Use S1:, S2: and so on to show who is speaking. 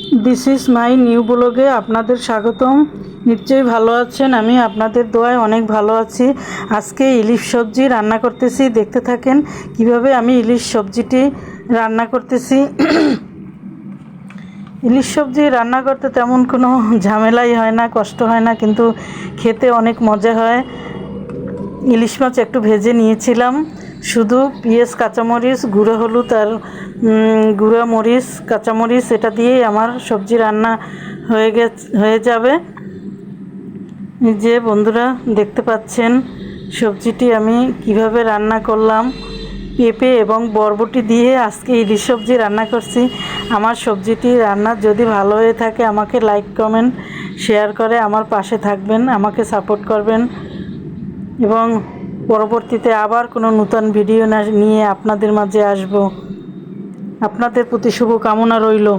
S1: This is my new ব্লগে আপনাদের স্বাগতম। নিশ্চয়ই ভালো আছেন, আমি আপনাদের দোয়ায় অনেক ভালো আছি। আজকে ইলিশ সবজি রান্না করতেছি, দেখতে থাকেন কিভাবে আমি ইলিশ সবজিটি রান্না করতেছি। ইলিশ সবজি রান্না করতে তেমন কোনো ঝামেলাই হয় না, কষ্ট হয় না, কিন্তু খেতে অনেক মজা হয়। ইলিশ মাছ একটু ভেজে নিয়েছিলাম, শুধু পেঁয়াজ, কাঁচামরিচ, গুঁড়ো হলুদ আর গুঁড়া মরিচ, কাঁচামরিচ এটা দিয়েই আমার সবজি রান্না হয়ে যাবে। যে বন্ধুরা দেখতে পাচ্ছেন সবজিটি আমি কিভাবে রান্না করলাম। পেঁপে এবং বরবটি দিয়ে আজকে ইলিশ সবজি রান্না করছি। আমার সবজিটি রান্না যদি ভালো হয়ে থাকে আমাকে লাইক, কমেন্ট, শেয়ার করে আমার পাশে থাকবেন, আমাকে সাপোর্ট করবেন এবং পরবর্তীতে আবার কোনো নতুন ভিডিও নিয়ে আপনাদের মাঝে আসব। আপনাদের প্রতি শুভ কামনা রইল।